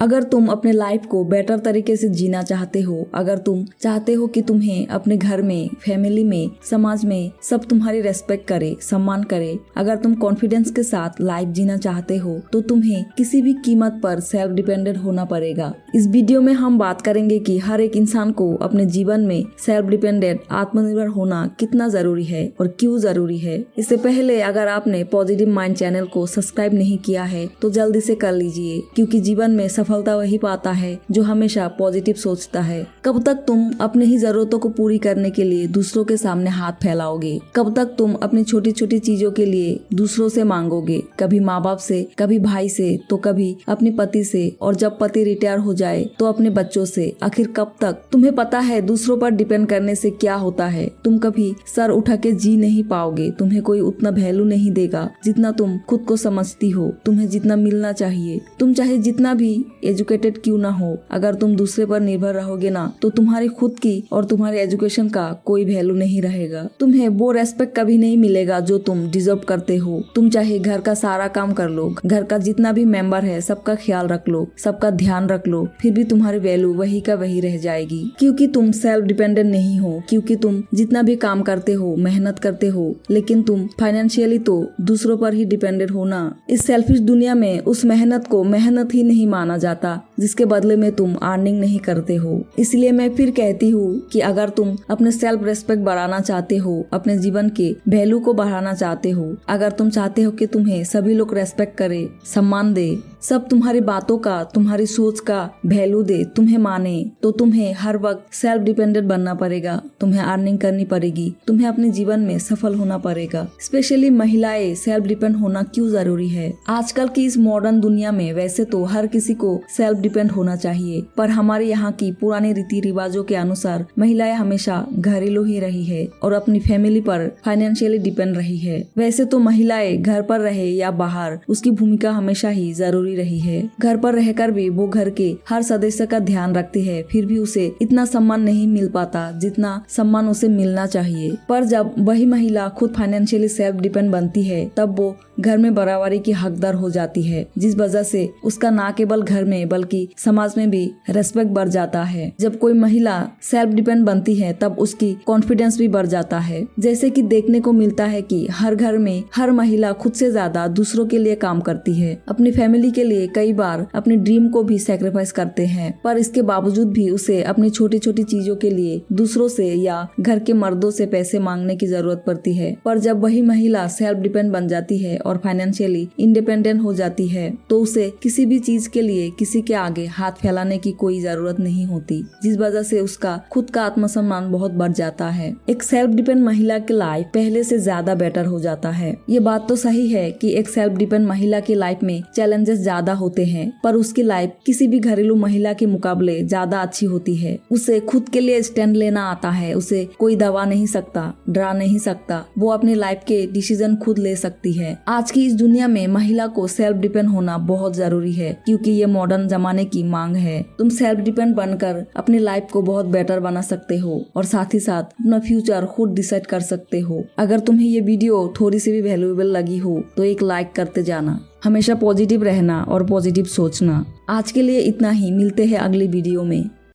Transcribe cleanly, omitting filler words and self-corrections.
अगर तुम अपने लाइफ को बेटर तरीके से जीना चाहते हो, अगर तुम चाहते हो कि तुम्हें अपने घर में, फैमिली में, समाज में सब तुम्हारी रेस्पेक्ट करे, सम्मान करे, अगर तुम कॉन्फिडेंस के साथ लाइफ जीना चाहते हो तो तुम्हें किसी भी कीमत पर सेल्फ डिपेंडेंट होना पड़ेगा। इस वीडियो में हम बात करेंगे कि हर एक इंसान को अपने जीवन में सेल्फ डिपेंडेंट, आत्मनिर्भर होना कितना जरूरी है और क्यों जरूरी है। इससे पहले अगर आपने पॉजिटिव माइंड चैनल को सब्सक्राइब नहीं किया है तो जल्दी से कर लीजिए, क्योंकि जीवन में सफलता वही पाता है जो हमेशा पॉजिटिव सोचता है। कब तक तुम अपने ही जरूरतों को पूरी करने के लिए दूसरों के सामने हाथ फैलाओगे? कब तक तुम अपनी छोटी छोटी चीजों के लिए दूसरों से मांगोगे? कभी माँ बाप से, कभी भाई से, तो कभी अपने पति से, और जब पति रिटायर हो जाए तो अपने बच्चों से। आखिर कब तक? तुम्हें पता है दूसरों पर डिपेंड करने से क्या होता है? तुम कभी सर उठा के जी नहीं पाओगे। तुम्हें कोई उतना वैल्यू नहीं देगा जितना तुम खुद को समझती हो, तुम्हें जितना मिलना चाहिए। तुम चाहे जितना भी एजुकेटेड क्यों ना हो, अगर तुम दूसरे पर निर्भर रहोगे ना तो तुम्हारी खुद की और तुम्हारे एजुकेशन का कोई वैल्यू नहीं रहेगा। तुम्हें वो रेस्पेक्ट कभी नहीं मिलेगा जो तुम डिजर्व करते हो। तुम चाहे घर का सारा काम कर लो, घर का जितना भी मेंबर है सबका ख्याल रख लो, सबका ध्यान रख लो, फिर भी तुम्हारी वैल्यू वही का वही रह जाएगी, क्योंकि तुम सेल्फ डिपेंडेंट नहीं हो। क्योंकि तुम जितना भी काम करते हो, मेहनत करते हो, लेकिन तुम फाइनेंशियली तो दूसरों पर ही डिपेंडेंट हो ना। इस सेल्फिश दुनिया में उस मेहनत को मेहनत ही नहीं माना जाता जिसके बदले में तुम अर्निंग नहीं करते हो। इसलिए मैं फिर कहती हूँ कि अगर तुम अपने सेल्फ रेस्पेक्ट बढ़ाना चाहते हो, अपने जीवन के वैल्यू को बढ़ाना चाहते हो, अगर तुम चाहते हो कि तुम्हें सभी लोग रेस्पेक्ट करे, सम्मान दे, सब तुम्हारी बातों का, तुम्हारी सोच का वैल्यू दे, तुम्हें माने, तो तुम्हें हर वक्त सेल्फ डिपेंडेंट बनना पड़ेगा। तुम्हें अर्निंग करनी पड़ेगी, तुम्हें अपने जीवन में सफल होना पड़ेगा। स्पेशली महिलाएं सेल्फ डिपेंड होना क्यों जरूरी है? आजकल की इस मॉडर्न दुनिया में वैसे तो हर किसी को सेल्फ डिपेंड होना चाहिए, पर हमारे यहाँ की पुरानी रीति रिवाजों के अनुसार महिलाएं हमेशा घरेलू ही रही है और अपनी फैमिली पर फाइनेंशियली डिपेंड रही है। वैसे तो महिलाएं घर पर रहे या बाहर, उसकी भूमिका हमेशा ही जरूरी रही है। घर पर रहकर भी वो घर के हर सदस्य का ध्यान रखती है, फिर भी उसे इतना सम्मान नहीं मिल पाता जितना सम्मान उसे मिलना चाहिए। पर जब वही महिला खुद फाइनेंशियली सेल्फ डिपेंड बनती है तब वो घर में बराबरी की हकदार हो जाती है, जिस वजह से उसका ना केवल घर में बल्कि समाज में भी रेस्पेक्ट बढ़ जाता है। जब कोई महिला सेल्फ डिपेंड बनती है तब उसकी कॉन्फिडेंस भी बढ़ जाता है। जैसे कि देखने को मिलता है कि हर घर में हर महिला खुद से ज्यादा दूसरों के लिए काम करती है, अपनी फैमिली के लिए कई बार अपनी ड्रीम को भी सैक्रिफाइस करते हैं, पर इसके बावजूद भी उसे अपनी छोटी छोटी चीजों के लिए दूसरों से या घर के मर्दों से पैसे मांगने की जरूरत पड़ती है। पर जब वही महिला सेल्फ डिपेंड बन जाती है और फाइनेंशियली इंडिपेंडेंट हो जाती है तो उसे किसी भी चीज के लिए किसी के आगे हाथ फैलाने की कोई जरूरत नहीं होती, जिस वजह से उसका खुद का आत्मसम्मान बहुत बढ़ जाता है। एक सेल्फ डिपेंड महिला की लाइफ पहले से ज्यादा बेटर हो जाता है। ये बात तो सही है कि एक सेल्फ डिपेंड महिला की लाइफ में चैलेंजेस ज्यादा होते हैं, पर उसकी लाइफ किसी भी घरेलू महिला के मुकाबले ज्यादा अच्छी होती है। उसे खुद के लिए स्टैंड लेना आता है, उसे कोई दबा नहीं सकता, डरा नहीं सकता, वो अपनी लाइफ के डिसीजन खुद ले सकती है। आज की इस दुनिया में महिला को सेल्फ डिपेंड होना बहुत जरूरी है, क्योंकि ये मॉडर्न जमाने की मांग है। तुम सेल्फ डिपेंड बनकर अपनी लाइफ को बहुत बेटर बना सकते हो और साथ ही साथ अपना फ्यूचर खुद डिसाइड कर सकते हो। अगर तुम्हें ये वीडियो थोड़ी सी भी वैल्यूएबल लगी हो तो एक लाइक करते जाना। हमेशा पॉजिटिव रहना और पॉजिटिव सोचना। आज के लिए इतना ही, मिलते हैं अगली वीडियो में।